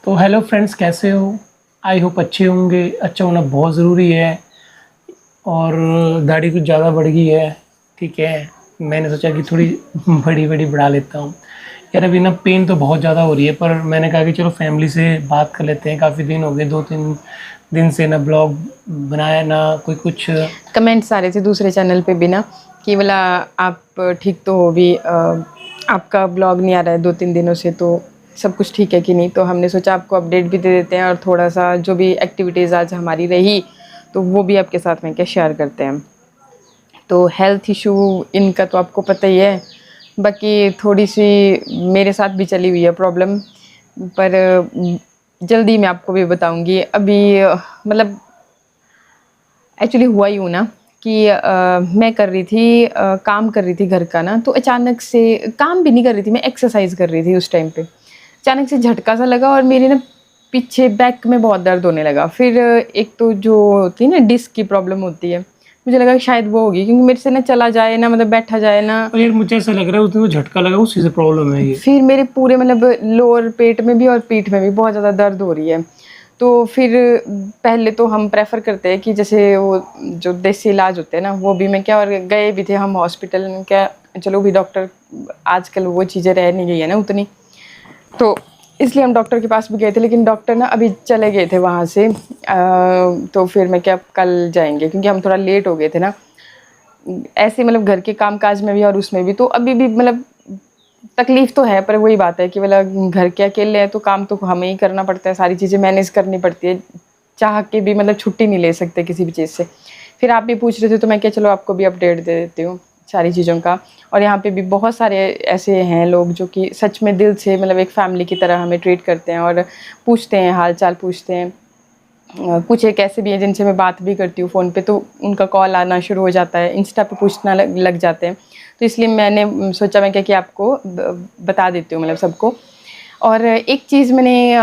तो hello friends, कैसे हो? आई होप अच्छे होंगे। अच्छा होना बहुत ज़रूरी है। और दाढ़ी कुछ ज़्यादा बढ़ गई है। ठीक है, मैंने सोचा कि थोड़ी बड़ी बड़ी बढ़ा लेता हूँ। यार अभी ना पेन तो बहुत ज़्यादा हो रही है, पर मैंने कहा कि चलो फैमिली से बात कर लेते हैं। काफ़ी दिन हो गए, 2-3 दिन से ना ब्लॉग बनाया ना कोई कुछ। कमेंट्स आ रहे थे दूसरे चैनल पे भी ना कि बोला आप ठीक तो हो भी आपका ब्लॉग नहीं आ रहा है 2-3 दिनों से, तो सब कुछ ठीक है कि नहीं। तो हमने सोचा आपको अपडेट भी दे देते हैं और थोड़ा सा जो भी एक्टिविटीज़ आज हमारी रही तो वो भी आपके साथ में क्या शेयर करते हैं। तो हेल्थ इशू इनका तो आपको पता ही है, बाकी थोड़ी सी मेरे साथ भी चली हुई है प्रॉब्लम, पर जल्दी मैं आपको भी बताऊंगी। अभी मतलब एक्चुअली हुआ यूँ ना कि मैं कर रही थी काम कर रही थी घर का ना, तो अचानक से काम भी नहीं कर रही थी, मैं एक्सरसाइज कर रही थी उस टाइम पे। अचानक से झटका सा लगा और मेरे ना पीछे बैक में बहुत दर्द होने लगा। फिर एक तो जो होती है ना डिस्क की प्रॉब्लम होती है, मुझे लगा कि शायद वो होगी, क्योंकि मेरे से ना चला जाए ना, मतलब बैठा जाए ना। और यार मुझे ऐसा लग रहा है उसमें झटका लगा, उसी से प्रॉब्लम है ये। फिर मेरे पूरे मतलब लोअर पेट में भी और पीठ में भी बहुत ज़्यादा दर्द हो रही है। तो फिर पहले तो हम प्रेफर करते हैं कि जैसे वो जो देसी इलाज होते हैं ना वो भी, मैं क्या, और गए भी थे हम हॉस्पिटल में, क्या चलो भी डॉक्टर, आजकल वो चीज़ें रह नहीं गई है ना उतनी, तो इसलिए हम डॉक्टर के पास भी गए थे। लेकिन डॉक्टर ना अभी चले गए थे वहाँ से, तो फिर मैं क्या कल जाएंगे, क्योंकि हम थोड़ा लेट हो गए थे ना ऐसे, मतलब घर के काम काज में भी और उसमें भी। तो अभी भी मतलब तकलीफ तो है, पर वही बात है कि मतलब घर के अकेले हैं तो काम तो हमें ही करना पड़ता है, सारी चीज़ें मैनेज करनी पड़ती है, चाह के भी मतलब छुट्टी नहीं ले सकते किसी भी चीज़ से। फिर आप भी पूछ रहे थे तो मैं क्या चलो आपको भी अपडेट दे देती हूँ सारी चीज़ों का। और यहाँ पे भी बहुत सारे ऐसे हैं लोग जो कि सच में दिल से मतलब एक फैमिली की तरह हमें ट्रीट करते हैं और पूछते हैं, हाल चाल पूछते हैं। कुछ एक ऐसे भी हैं जिनसे मैं बात भी करती हूँ फ़ोन पे, तो उनका कॉल आना शुरू हो जाता है, इंस्टा पे पूछना लग जाते हैं। तो इसलिए मैंने सोचा मैं क्या कि आपको बता देती हूँ मतलब सबको। और एक चीज़ मैंने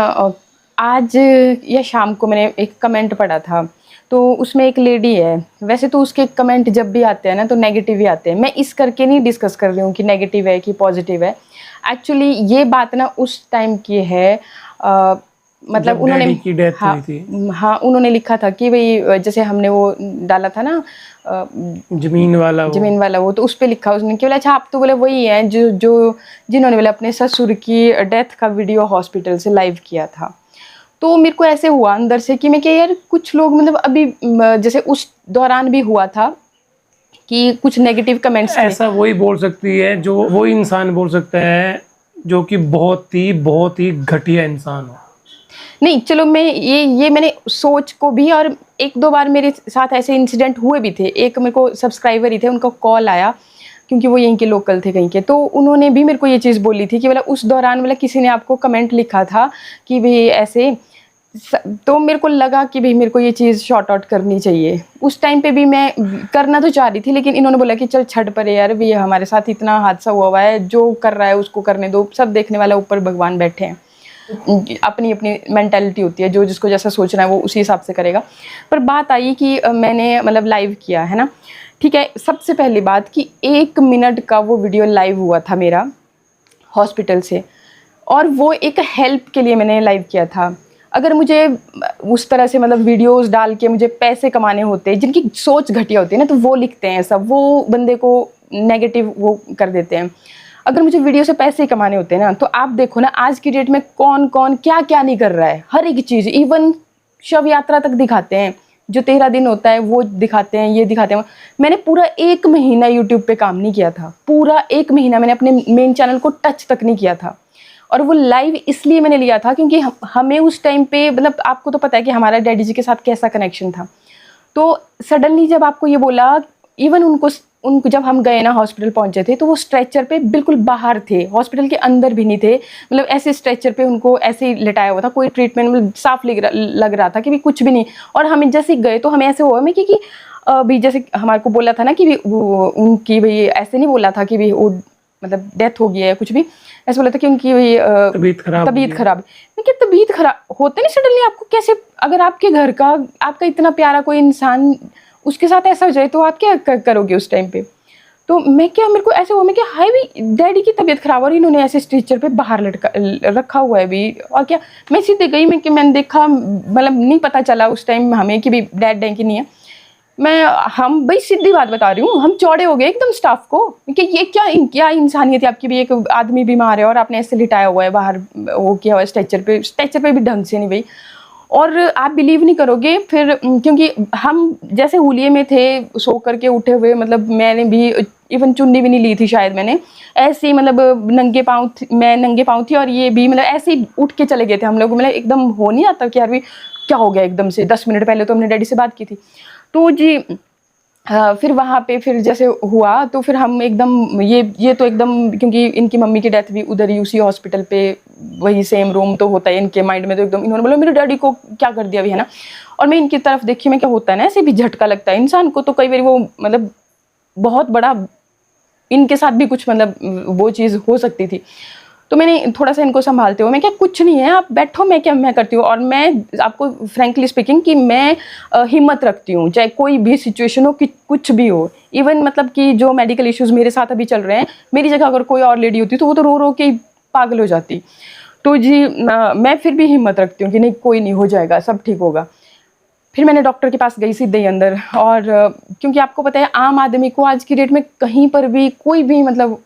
आज या शाम को मैंने एक कमेंट पढ़ा था, तो उसमें एक लेडी है, वैसे तो उसके कमेंट जब भी आते हैं ना तो नेगेटिव ही आते हैं। मैं इस करके नहीं डिस्कस कर रही हूँ कि नेगेटिव है कि पॉजिटिव है। एक्चुअली ये बात ना उस टाइम की है, मतलब जब उन्होंने, डैडी की डेथ हाँ हुई थी। हाँ, उन्होंने लिखा था कि भाई जैसे हमने वो डाला था ना जमीन वाला वो। ज़मीन वाला, वो तो उस पे लिखा उसने कि बोला अच्छा आप तो बोले वही हैं जो जो जिन्होंने बोले अपने ससुर की डेथ का वीडियो हॉस्पिटल से लाइव किया था। तो मेरे को ऐसे हुआ अंदर से कि मैं क्या यार, कुछ लोग मतलब अभी जैसे उस दौरान भी हुआ था कि कुछ नेगेटिव कमेंट्स थे। ऐसा वही बोल सकती है, जो वो इंसान बोल सकता है जो कि बहुत ही घटिया इंसान हो। नहीं चलो, मैं ये मैंने सोच को भी, और एक दो बार मेरे साथ ऐसे इंसिडेंट हुए भी थे। एक मेरे को सब्सक्राइबर ही थे, उनका कॉल आया क्योंकि वो यहीं के लोकल थे कहीं के, तो उन्होंने भी मेरे को ये चीज़ बोली थी कि मतलब उस दौरान मतलब किसी ने आपको कमेंट लिखा था कि भाई ऐसे तो मेरे को लगा कि भाई मेरे को ये चीज़ शॉर्ट आउट करनी चाहिए। उस टाइम पे भी मैं करना तो चाह रही थी, लेकिन इन्होंने बोला कि चल छड़ पर यार, भी हमारे साथ इतना हादसा हुआ है, जो कर रहा है उसको करने दो, सब देखने वाला ऊपर भगवान बैठे हैं। अपनी अपनी मेंटालिटी होती है, जो जिसको जैसा सोचना है वो उसी हिसाब से करेगा। पर बात आई कि मैंने मतलब लाइव किया है ना, ठीक है। सबसे पहली बात कि 1 मिनट का वो वीडियो लाइव हुआ था मेरा हॉस्पिटल से, और वो एक हेल्प के लिए मैंने लाइव किया था। अगर मुझे उस तरह से मतलब वीडियोस डाल के मुझे पैसे कमाने होते, जिनकी सोच घटिया होती है ना, तो वो लिखते हैं सब, वो बंदे को नेगेटिव वो कर देते हैं। अगर मुझे वीडियो से पैसे कमाने होते हैं ना, तो आप देखो ना आज की डेट में कौन कौन क्या क्या नहीं कर रहा है, हर एक चीज़, इवन शव यात्रा तक दिखाते हैं, जो 13 दिन होता है वो दिखाते हैं, ये दिखाते हैं। मैंने पूरा 1 महीना यूट्यूब पे काम नहीं किया था, पूरा 1 महीना मैंने अपने मेन चैनल को टच तक नहीं किया था। और वो लाइव इसलिए मैंने लिया था क्योंकि हमें उस टाइम पे मतलब आपको तो पता है कि हमारा डैडी जी के साथ कैसा कनेक्शन था। तो सडनली जब आपको ये बोला, इवन उनको जब हम गए ना हॉस्पिटल पहुंचे थे, तो वो स्ट्रेचर पे बिल्कुल बाहर थे, हॉस्पिटल के अंदर भी नहीं थे। मतलब ऐसे स्ट्रेचर पे उनको ऐसे ही लिटाया हुआ था, कोई ट्रीटमेंट मतलब साफ लग रहा था कि भी कुछ भी नहीं। और हम जैसे गए तो हमें ऐसे हुआ में कि भी जैसे हमारे को बोला था ना कि भी उनकी भाई ऐसे नहीं बोला था कि भी वो मतलब डेथ हो गई है, कुछ भी ऐसे बोला था कि उनकी भाई तबीयत खराब। मैं क्या तबीयत खराब होते नहीं सडनली आपको कैसे, अगर आपके घर का आपका इतना प्यारा कोई इंसान उसके साथ ऐसा हो जाए तो आप क्या करोगे उस टाइम पे। तो मैं क्या, मेरे को ऐसे हुआ, मैं क्या, हाय भी डैडी की तबीयत खराब हो रही, इन्होंने ऐसे स्ट्रेचर पे बाहर रखा हुआ है भी, और क्या। मैं सीधे गई, मैंने देखा, मतलब नहीं पता चला उस टाइम हमें कि भी डैड है कि नहीं है। हम भाई सीधी बात बता रही हूँ, हम चौड़े हो गए एकदम स्टाफ को कि ये क्या इंसानियत है आपकी भी, एक आदमी बीमार है और आपने ऐसे लिटाया हुआ है बाहर, वो किया हुआ है स्ट्रेचर पे भी ढंग से नहीं भाई। और आप बिलीव नहीं करोगे, फिर क्योंकि हम जैसे हुलिये में थे, सो करके उठे हुए, मतलब मैंने भी इवन चुन्नी भी नहीं ली थी शायद मैंने, ऐसे ही मतलब मैं नंगे पाँव थी, और ये भी मतलब ऐसे ही उठ के चले गए थे हम लोग, मतलब एकदम हो नहीं आता कि यार भी क्या हो गया एकदम से। 10 मिनट पहले तो हमने डैडी से बात की थी। तो जी फिर वहाँ पे फिर जैसे हुआ, तो फिर हम एकदम ये तो एकदम, क्योंकि इनकी मम्मी की डेथ भी उधर ही उसी हॉस्पिटल पे, वही सेम रूम तो होता है इनके माइंड में, तो एकदम इन्होंने बोला मेरे डैडी को क्या कर दिया भी, है ना। और मैं इनकी तरफ देखी, मैं क्या होता है ना, ऐसे भी झटका लगता है इंसान को, तो कई बार वो मतलब बहुत बड़ा, इनके साथ भी कुछ मतलब वो चीज़ हो सकती थी। तो मैंने थोड़ा सा इनको संभालते हुए, मैं क्या कुछ नहीं है, आप बैठो, मैं करती हूँ। और मैं आपको फ्रेंकली स्पीकिंग कि मैं हिम्मत रखती हूँ, चाहे कोई भी सिचुएशन हो, कि कुछ भी हो। इवन मतलब कि जो मेडिकल इश्यूज़ मेरे साथ अभी चल रहे हैं, मेरी जगह अगर कोई और लेडी होती तो वो तो रो रो के ही पागल हो जाती। तो जी मैं फिर भी हिम्मत रखती हूँ कि नहीं, कोई नहीं, हो जाएगा, सब ठीक होगा। फिर मैंने डॉक्टर के पास गई सीधे ही अंदर, और क्योंकि आपको पता है आम आदमी को आज की डेट में कहीं पर भी कोई भी मतलब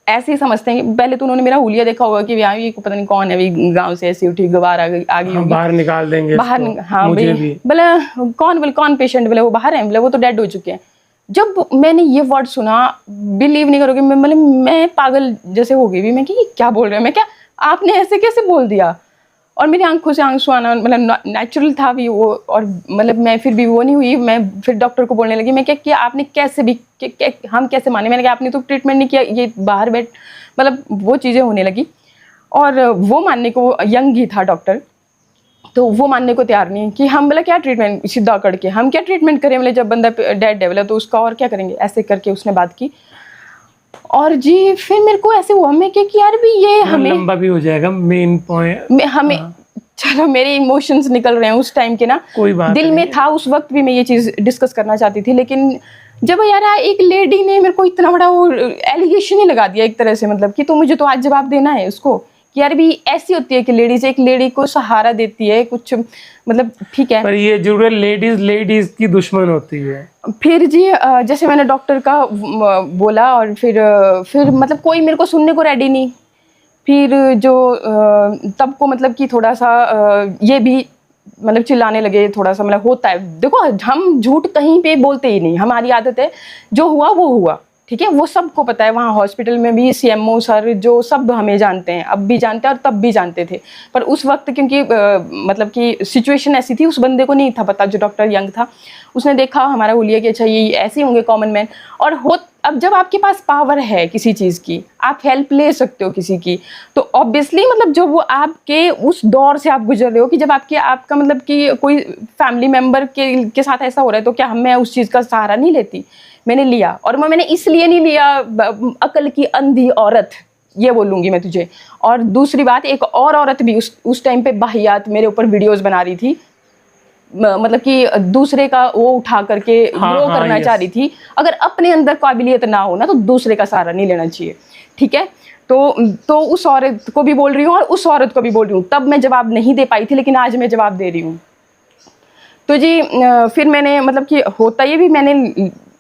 ऐसे ही समझते हैं कि पहले तो उन्होंने मेरा हुलिया देखा होगा कि यहाँ ये पता नहीं कौन है, अभी गांव से ऐसी उठी गवार आ गई होगी, बाहर निकाल देंगे बाहर हाँ मुझे भाई, भी। बोले कौन पेशेंट, बोले वो बाहर है, बोले वो तो डेड हो चुके हैं। जब मैंने ये वर्ड सुना, बिलीव नहीं करोगे, मैं पागल जैसे हो गई भी, मैं कि ये क्या बोल रहे हो, मैं क्या, आपने ऐसे कैसे बोल दिया। और मेरी आंखों से आंसू आना मतलब नेचुरल था भी वो, और मतलब मैं फिर भी वो नहीं हुई। मैं फिर डॉक्टर को बोलने लगी, मैं क्या किया आपने, कैसे भी हम कैसे माने, मैंने कहा आपने तो ट्रीटमेंट नहीं किया, ये बाहर बैठ, मतलब वो चीज़ें होने लगी। और वो मानने को, यंग ही था डॉक्टर, तो वो मानने को तैयार नहीं कि हम बोला क्या ट्रीटमेंट, सीधा करके हम क्या ट्रीटमेंट करें, बोले जब बंदा डेड है बोला तो उसका और क्या करेंगे, ऐसे करके उसने बात की। और जी फिर मेरे को ऐसे हुआ, मैं कि यार भी ये हमें लंबा भी हो जाएगा मेन पॉइंट, हमें चलो मेरे इमोशंस निकल रहे हैं उस टाइम के ना, कोई बात दिल नहीं। में था उस वक्त भी मैं ये चीज़ डिस्कस करना चाहती थी, लेकिन जब यार एक लेडी ने मेरे को इतना बड़ा वो एलिगेशन ही लगा दिया एक तरह से, मतलब कि तो मुझे तो आज जवाब देना है उसको कि यार भी ऐसी होती है कि लेडीज एक लेडी को सहारा देती है कुछ, मतलब ठीक है, पर ये जरूर लेडीज की दुश्मन होती है। फिर जी जैसे मैंने डॉक्टर का बोला, और फिर मतलब कोई मेरे को सुनने को रेडी नहीं। फिर जो तब को मतलब कि थोड़ा सा ये भी मतलब चिल्लाने लगे, थोड़ा सा मतलब होता है, देखो हम झूठ कहीं पे बोलते ही नहीं, हमारी आदत है, जो हुआ वो हुआ, ठीक है, वो सबको पता है। वहाँ हॉस्पिटल में भी सीएमओ सर जो सब हमें जानते हैं, अब भी जानते हैं और तब भी जानते थे। पर उस वक्त क्योंकि मतलब कि सिचुएशन ऐसी थी, उस बंदे को नहीं था पता, जो डॉक्टर यंग था, उसने देखा हमारा हुलिया कि अच्छा ये ऐसे होंगे कॉमन मैन। और अब जब आपके पास पावर है किसी चीज़ की, आप हेल्प ले सकते हो किसी की, तो ऑब्वियसली मतलब जो वो आपके उस दौर से आप गुजर रहे हो कि जब आपका मतलब कि कोई फैमिली मेम्बर के साथ ऐसा हो रहा है, तो क्या मैं उस चीज़ का सहारा नहीं लेती, मैंने लिया। और मैंने इसलिए नहीं लिया, अकल की अंधी औरत ये बोलूँगी मैं तुझे। और दूसरी बात, एक और औरत भी उस टाइम पे बाहियात मेरे ऊपर वीडियोस बना रही थी, मतलब कि दूसरे का वो उठा करके ग्रो करना चाह रही थी। अगर अपने अंदर काबिलियत ना हो ना, तो दूसरे का सहारा नहीं लेना चाहिए, ठीक है। तो उस औरत को भी बोल रही हूँ और उस औरत को भी बोल रही हूँ। तब मैं जवाब नहीं दे पाई थी, लेकिन आज मैं जवाब दे रही हूँ। तो जी फिर मैंने मतलब कि होता ये भी,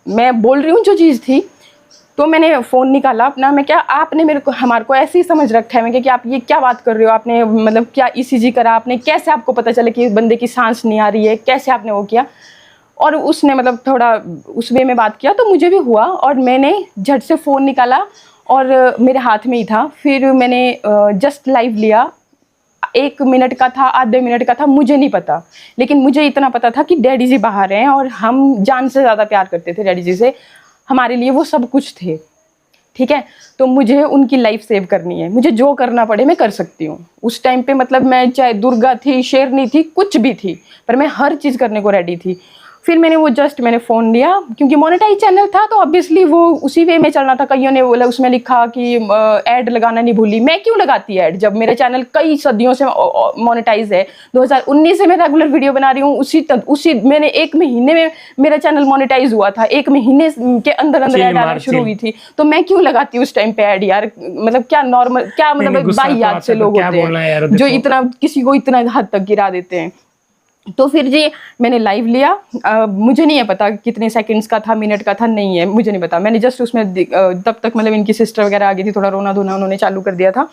मैं बोल रही हूँ जो चीज़ थी, तो मैंने फ़ोन निकाला अपना, मैं क्या आपने हमारे को ऐसे ही समझ रखा है, मैं कि आप ये क्या बात कर रहे हो, आपने मतलब क्या ईसीजी करा आपने, कैसे आपको पता चले कि बंदे की सांस नहीं आ रही है, कैसे आपने वो किया। और उसने मतलब थोड़ा उस वे में बात किया, तो मुझे भी हुआ और मैंने झट से फ़ोन निकाला और मेरे हाथ में ही था। फिर मैंने जस्ट लाइव लिया, 1 मिनट का था, आधे मिनट का था, मुझे नहीं पता, लेकिन मुझे इतना पता था कि डैडी जी बाहर हैं और हम जान से ज़्यादा प्यार करते थे डैडी जी से, हमारे लिए वो सब कुछ थे, ठीक है। तो मुझे उनकी लाइफ सेव करनी है, मुझे जो करना पड़े मैं कर सकती हूँ। उस टाइम पे मतलब मैं चाहे दुर्गा थी, शेरनी थी, कुछ भी थी, पर मैं हर चीज़ करने को रेडी थी। फिर मैंने वो जस्ट मैंने फ़ोन लिया, क्योंकि मोनेटाइज चैनल था तो ऑब्वियसली वो उसी वे में चलना था। कईयों ने बोला, उसमें लिखा कि ऐड लगाना नहीं भूली। मैं क्यों लगाती ऐड जब मेरे चैनल कई सदियों से मोनेटाइज है। 2019 से मैं रेगुलर वीडियो बना रही हूँ, उसी मैंने 1 महीने में मेरा चैनल मोनेटाइज हुआ था, 1 महीने के अंदर अंदर ऐड आना शुरू हुई थी। तो मैं क्यों लगाती उस टाइम पे ऐड यार, मतलब क्या नॉर्मल, क्या मतलब बाहियात से लोग होते हैं जो इतना किसी को इतना हद तक गिरा देते हैं। तो फिर जी मैंने लाइव लिया। मुझे नहीं है पता कितने सेकंड्स का था, मिनट का था, नहीं है मुझे नहीं पता। मैंने जस्ट उसमें तब तक मतलब इनकी सिस्टर वगैरह आ गई थी, थोड़ा रोना धोना उन्होंने चालू कर दिया था।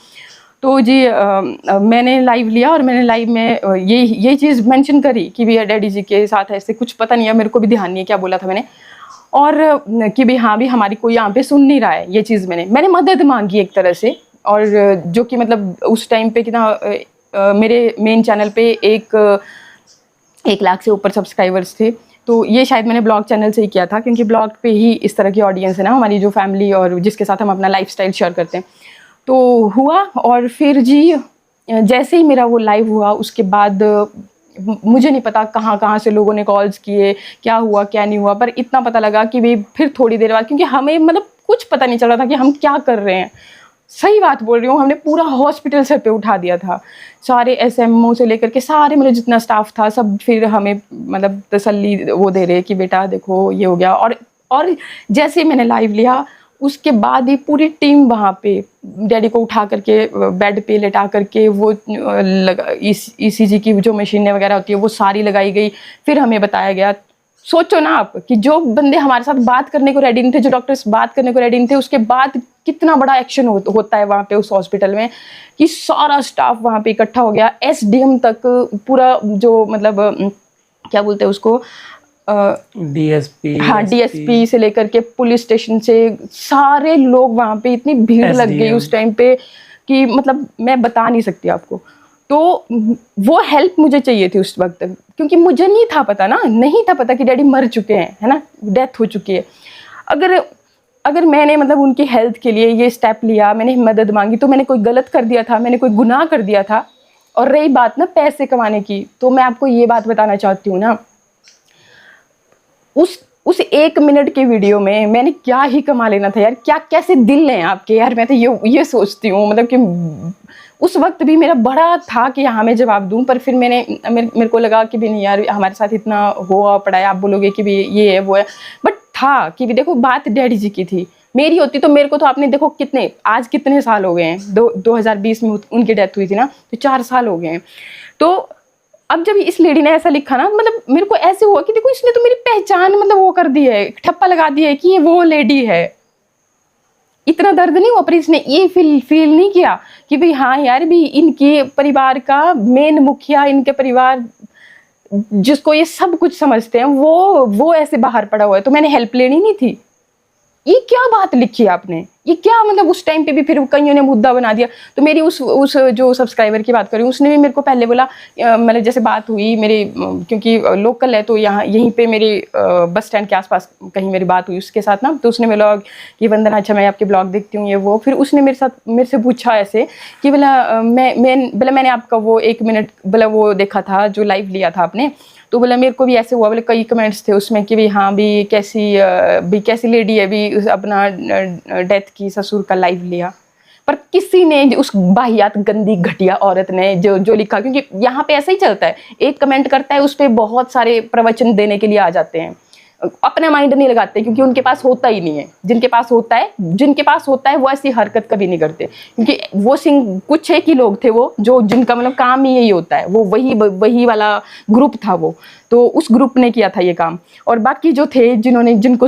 तो जी मैंने लाइव लिया और मैंने लाइव में ये चीज़ मेंशन करी कि भैया डैडी जी के साथ ऐसे कुछ, पता नहीं है मेरे को भी ध्यान नहीं है क्या बोला था मैंने, और कि भी हाँ भी हमारी कोई यहाँ पे सुन नहीं रहा है। ये चीज़ मैंने मदद मांगी एक तरह से। और जो कि मतलब उस टाइम पे कितना मेरे मेन चैनल पे 1 लाख से ऊपर सब्सक्राइबर्स थे। तो ये शायद मैंने ब्लॉग चैनल से ही किया था, क्योंकि ब्लॉग पे ही इस तरह की ऑडियंस है ना हमारी, जो फैमिली और जिसके साथ हम अपना लाइफस्टाइल शेयर करते हैं। तो हुआ, और फिर जी जैसे ही मेरा वो लाइव हुआ उसके बाद मुझे नहीं पता कहाँ से लोगों ने कॉल्स किए, क्या हुआ क्या नहीं हुआ, पर इतना पता लगा कि भाई फिर थोड़ी देर बाद, क्योंकि हमें मतलब कुछ पता नहीं चल रहा था कि हम क्या कर रहे हैं। सही बात बोल रही हूँ, हमने पूरा हॉस्पिटल सर पे उठा दिया था, सारे एसएमओ से लेकर के सारे मतलब जितना स्टाफ था सब, फिर हमें मतलब तसल्ली वो दे रहे कि बेटा देखो ये हो गया। और जैसे मैंने लाइव लिया उसके बाद ही पूरी टीम वहाँ पे डैडी को उठा करके बेड पे लेटा करके वो ईसीजी की जो मशीनें वगैरह होती है वो सारी लगाई गई। फिर हमें बताया गया, सोचो ना आप कि जो बंदे हमारे साथ बात करने को रेडी नहीं थे, जो डॉक्टर्स बात करने को रेडी नहीं थे, उसके बाद कितना बड़ा एक्शन होता है वहाँ पे उस हॉस्पिटल में, कि सारा स्टाफ वहाँ पे इकट्ठा हो गया, एसडीएम तक पूरा, जो मतलब क्या बोलते हैं उसको, डीएसपी, हाँ डीएसपी से लेकर के पुलिस स्टेशन से सारे लोग वहाँ पे, इतनी भीड़ लग गई उस टाइम पे कि मतलब मैं बता नहीं सकती आपको। तो वो हेल्प मुझे चाहिए थी उस वक्त, क्योंकि मुझे नहीं था पता ना, नहीं था पता कि डैडी मर चुके हैं, है ना, डेथ हो चुकी है। अगर मैंने मतलब उनकी हेल्थ के लिए ये स्टेप लिया, मैंने मदद मांगी, तो मैंने कोई गलत कर दिया था, मैंने कोई गुनाह कर दिया था। और रही बात ना पैसे कमाने की, तो मैं आपको ये बात बताना चाहती हूँ ना, उस 1 मिनट के वीडियो में मैंने क्या ही कमा लेना था यार, क्या कैसे दिल हैं आपके यार। मैं तो ये सोचती हूँ, मतलब कि उस वक्त भी मेरा बड़ा था कि हाँ मैं जवाब दूं, पर फिर मेरे को लगा कि भी नहीं यार, हमारे साथ इतना हुआ पड़ा है, आप बोलोगे कि भी ये है वो है, बट था कि भी देखो बात डैडी जी की थी, मेरी होती तो मेरे को तो आपने देखो आज कितने साल हो गए हैं, 2020 में उनकी डेथ हुई थी ना, तो 4 साल हो गए हैं। तो अब जब इस लेडी ने ऐसा लिखा ना, मतलब मेरे को ऐसे हुआ कि देखो इसने तो मेरी पहचान मतलब वो कर दी है, ठप्पा लगा दिया है कि ये वो लेडी है। इतना दर्द नहीं हुआ, पर इसने ये फील नहीं किया कि भाई हाँ यार भी इनके परिवार का मेन मुखिया, इनके परिवार जिसको ये सब कुछ समझते हैं, वो ऐसे बाहर पड़ा हुआ है, तो मैंने हेल्प लेनी नहीं थी। ये क्या बात लिखी आपने, ये क्या मतलब उस टाइम पे भी फिर कईयों ने मुद्दा बना दिया। तो मेरी उस जो सब्सक्राइबर की बात करी, उसने भी मेरे को पहले बोला, मतलब जैसे बात हुई मेरी, क्योंकि लोकल है तो यहीं पे मेरे बस स्टैंड के आसपास कहीं मेरी बात हुई उसके साथ ना, तो उसने बोला कि वंदना अच्छा मैं आपके ब्लॉग देखती हूँ ये वो। फिर उसने मेरे से पूछा ऐसे कि बोला मैंने आपका वो 1 मिनट बोला वो देखा था जो लाइव लिया था आपने, तो बोला मेरे को भी ऐसे हुआ। बोले कई कमेंट्स थे उसमें कि भी हाँ भी कैसी लेडी है भी अपना डेथ की ससुर का लाइव लिया, पर किसी ने उस बाहियात गंदी घटिया औरत ने जो लिखा, क्योंकि यहाँ पे ऐसा ही चलता है, एक कमेंट करता है उस पर बहुत सारे प्रवचन देने के लिए आ जाते हैं, अपना माइंड नहीं लगाते, क्योंकि उनके पास होता ही नहीं है। जिनके पास होता है वो ऐसी हरकत कभी नहीं करते, क्योंकि वो कुछ एक ही लोग थे वो जो जिनका मतलब काम ही यही होता है, वो वही वाला ग्रुप था वो, तो उस ग्रुप ने किया था ये काम। और बाकी जो थे जिनको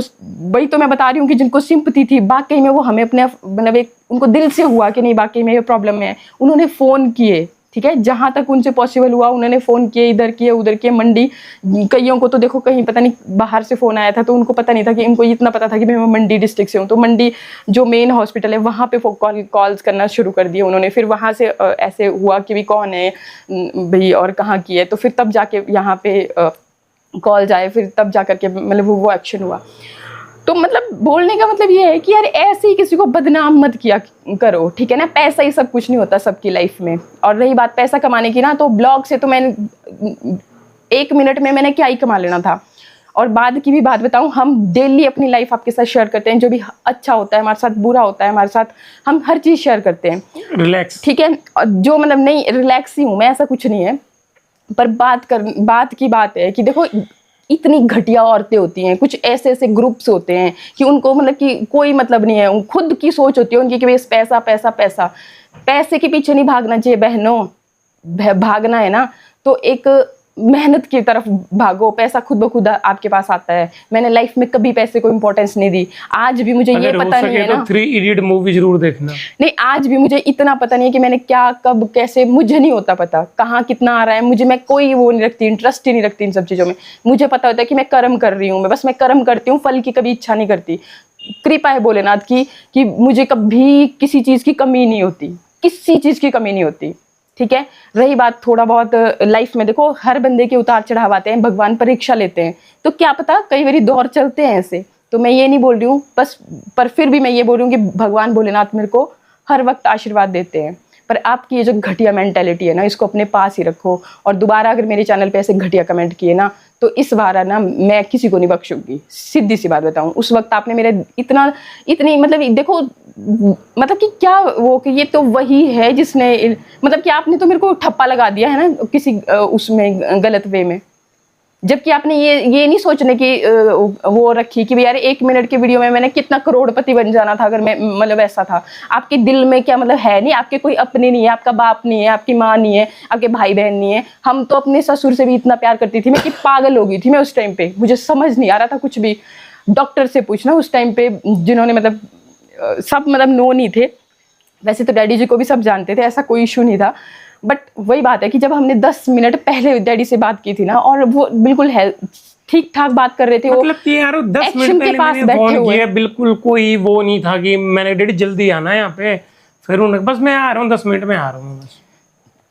वही तो मैं बता रही हूँ कि जिनको सिंपैथी थी वाकई में, वो हमें अपने मतलब उनको दिल से हुआ कि नहीं वाकई में ये प्रॉब्लम है, उन्होंने फ़ोन किए, ठीक है, जहाँ तक उनसे पॉसिबल हुआ उन्होंने फ़ोन किए, इधर किए उधर किए, मंडी, कईयों को तो देखो कहीं पता नहीं बाहर से फ़ोन आया था, तो उनको पता नहीं था कि इनको इतना पता था कि मैं मंडी डिस्ट्रिक्ट से हूँ, तो मंडी जो मेन हॉस्पिटल है वहाँ पे कॉल्स करना शुरू कर दिए उन्होंने। फिर वहाँ से ऐसे हुआ कि भी कौन है भाई और कहाँ की है, तो फिर तब जाके यहाँ पे कॉल जाए, फिर तब जा करके मतलब वो एक्शन हुआ। तो मतलब बोलने का मतलब ये है कि यार ऐसे ही किसी को बदनाम मत किया करो, ठीक है ना। पैसा ही सब कुछ नहीं होता सबकी लाइफ में। और रही बात पैसा कमाने की ना, तो ब्लॉग से तो मैंने 1 मिनट में मैंने क्या ही कमा लेना था। और बाद की भी बात बताऊं, हम डेली अपनी लाइफ आपके साथ शेयर करते हैं, जो भी अच्छा होता है हमारे साथ, बुरा होता है हमारे साथ, हम हर चीज़ शेयर करते हैं। रिलैक्स। ठीक है, और जो मतलब नहीं, रिलैक्स ही हूँ मैं, ऐसा कुछ नहीं है। पर बात की बात है कि देखो, इतनी घटिया औरतें होती हैं, कुछ ऐसे ऐसे ग्रुप्स होते हैं कि उनको मतलब कि कोई मतलब नहीं है, खुद की सोच होती है उनकी कि बस पैसा पैसा पैसा। पैसे के पीछे नहीं भागना चाहिए बहनों, भागना है ना तो एक मेहनत की तरफ भागो, पैसा खुद ब खुद आपके पास आता है। मैंने लाइफ में कभी पैसे को इम्पोर्टेंस नहीं दी, आज भी मुझे ये पता नहीं है ना। तो 3 इडियट मूवी जरूर देखना। नहीं, आज भी मुझे इतना पता नहीं है कि मैंने क्या कब कैसे, मुझे नहीं होता पता कहाँ कितना आ रहा है मुझे, मैं कोई वो नहीं रखती, इंटरेस्ट ही नहीं रखती इन सब चीज़ों में। मुझे पता होता है कि मैं कर्म कर रही हूँ, मैं कर्म करती हूँ, फल की कभी इच्छा नहीं करती। कृपा है भोलेनाथ की कि मुझे कभी किसी चीज़ की कमी नहीं होती, किसी चीज़ की कमी नहीं होती। ठीक है, रही बात थोड़ा बहुत लाइफ में, देखो हर बंदे के उतार चढ़ाव आते हैं, भगवान परीक्षा लेते हैं, तो क्या पता कई बारी दौर चलते हैं ऐसे। तो मैं ये नहीं बोल रही हूँ बस, पर फिर भी मैं ये बोल रही हूँ कि भगवान भोलेनाथ मेरे को हर वक्त आशीर्वाद देते हैं। पर आपकी ये जो घटिया मेंटेलिटी है ना, इसको अपने पास ही रखो। और दोबारा अगर मेरे चैनल पे ऐसे घटिया कमेंट किए ना, तो इस बार ना मैं किसी को नहीं बख्शूंगी, सीधी सी बात बताऊं। उस वक्त आपने मेरे इतनी मतलब देखो, मतलब कि क्या वो, कि ये तो वही है जिसने, मतलब कि आपने तो मेरे को ठप्पा लगा दिया है ना किसी उसमें गलत वे में। जबकि आपने ये नहीं सोचने की वो रखी कि यार 1 मिनट की वीडियो में मैंने कितना करोड़पति बन जाना था अगर मैं मतलब ऐसा था। आपके दिल में क्या मतलब है नहीं, आपके कोई अपने नहीं है, आपका बाप नहीं है, आपकी माँ नहीं है, आपके भाई बहन नहीं है। हम तो अपने ससुर से भी इतना प्यार करती थी मैं कि पागल हो गई थी मैं उस टाइम पे, मुझे समझ नहीं आ रहा था कुछ भी। डॉक्टर से पूछना उस टाइम पे, जिन्होंने मतलब सब मतलब नो नहीं थे, वैसे तो डैडी जी को भी सब जानते थे, ऐसा कोई इशू नहीं था। बट वही बात है कि जब हमने 10 मिनट पहले डैडी से बात की थी ना, और वो बिल्कुल ठीक ठाक बात कर रहे थे, मतलब कि यार 10 मिनट पहले मैंने फोन किया, बिल्कुल कोई वो नहीं था कि मैंने डैडी जल्दी आना है यहाँ पे, फिर उन्होंने बस मैं आ रहा हूँ 10 मिनट में आ रहा हूँ बस।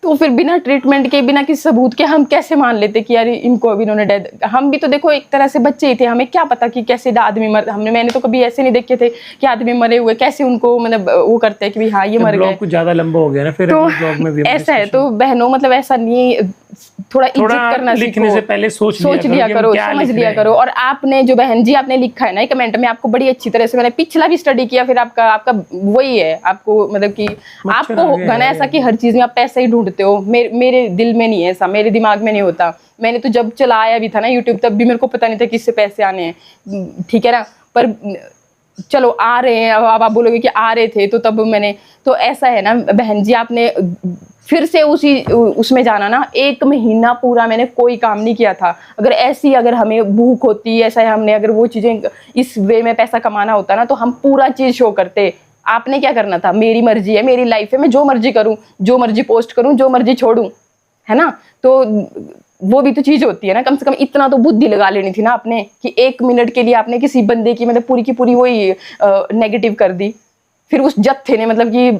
तो फिर बिना ट्रीटमेंट के, बिना किसी सबूत के हम कैसे मान लेते कि यार इनको अभी इन्होंने डेथ, हम भी तो देखो एक तरह से बच्चे ही थे, हमें क्या पता कि कैसे आदमी मर, मैंने तो कभी ऐसे नहीं देखे थे कि आदमी मरे हुए कैसे उनको मतलब वो करते हैं कि हाँ ये मर गए। कुछ ज्यादा लंबा हो गया ना फिर तो ब्लॉग में भी ऐसा है। तो बहनों मतलब ऐसा नहीं, थोड़ा इज्जत करना लिखने से पहले सोच लिया करो, समझ लिया करो। और आपने जो बहन जी आपने लिखा है ना कमेंट में, आपको बड़ी अच्छी तरह से मैंने पिछला भी स्टडी किया, फिर आपका वही है, आपको मतलब कि आपको होगा ना ऐसा कि हर चीज में आप पैसा ही ढूंढते हो। मेरे दिल में नहीं है ऐसा, मेरे दिमाग में नहीं होता। मैंने तो जब चलाया भी था ना यूट्यूब, तब भी मेरे को पता नहीं था कि इससे पैसे आने हैं, ठीक है ना। पर चलो आ रहे हैं, अब आप बोलोगे कि आ रहे थे तो तब मैंने, तो ऐसा है ना बहन जी, आपने फिर से उसमें जाना ना। 1 महीना पूरा मैंने कोई काम नहीं किया था। अगर हमें भूख होती, ऐसा हमने अगर वो चीज़ें इस वे में पैसा कमाना होता ना, तो हम पूरा चीज़ शो करते। आपने क्या करना था, मेरी मर्जी है, मेरी लाइफ है, मैं जो मर्जी करूँ, जो मर्जी पोस्ट करूँ, जो मर्जी छोड़ूँ, है ना। तो वो भी तो चीज़ होती है ना, कम से कम इतना तो बुद्धि लगा लेनी थी ना आपने, कि 1 मिनट के लिए आपने किसी बंदे की मतलब पूरी की पूरी वही नेगेटिव कर दी। फिर उस जत्थे ने मतलब कि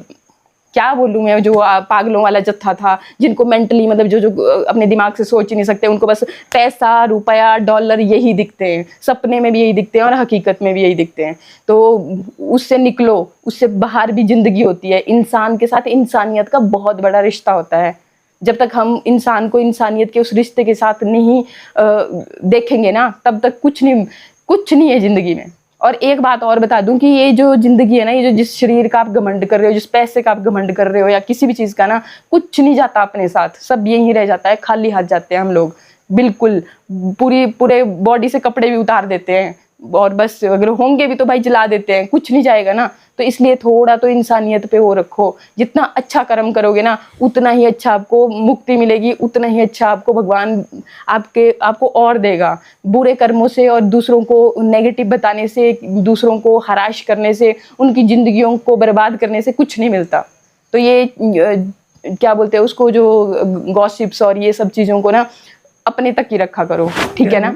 क्या बोलूँ मैं, जो पागलों वाला जत्था था, जिनको मेंटली मतलब जो अपने दिमाग से सोच ही नहीं सकते, उनको बस पैसा, रुपया, डॉलर यही दिखते हैं, सपने में भी यही दिखते हैं और हकीकत में भी यही दिखते हैं। तो उससे निकलो, उससे बाहर भी जिंदगी होती है। इंसान के साथ इंसानियत का बहुत बड़ा रिश्ता होता है। जब तक हम इंसान को इंसानियत के उस रिश्ते के साथ नहीं देखेंगे ना, तब तक कुछ नहीं है जिंदगी में। और एक बात और बता दूं कि ये जो जिंदगी है ना, ये जो जिस शरीर का आप घमंड कर रहे हो, जिस पैसे का आप घमंड कर रहे हो, या किसी भी चीज का ना, कुछ नहीं जाता अपने साथ, सब यही रह जाता है। खाली हाथ जाते हैं हम लोग, बिल्कुल पूरे बॉडी से कपड़े भी उतार देते हैं, और बस अगर होंगे भी तो भाई जला देते हैं, कुछ नहीं जाएगा ना। तो इसलिए थोड़ा तो इंसानियत पे वो रखो। जितना अच्छा कर्म करोगे ना, उतना ही अच्छा आपको मुक्ति मिलेगी, उतना ही अच्छा आपको भगवान आपको और देगा। बुरे कर्मों से और दूसरों को नेगेटिव बताने से, दूसरों को हराश करने से, उनकी जिंदगियों को बर्बाद करने से कुछ नहीं मिलता। तो ये क्या बोलते हैं उसको, जो गॉसिप्स और ये सब चीज़ों को ना अपने तक ही रखा करो, ठीक है ना।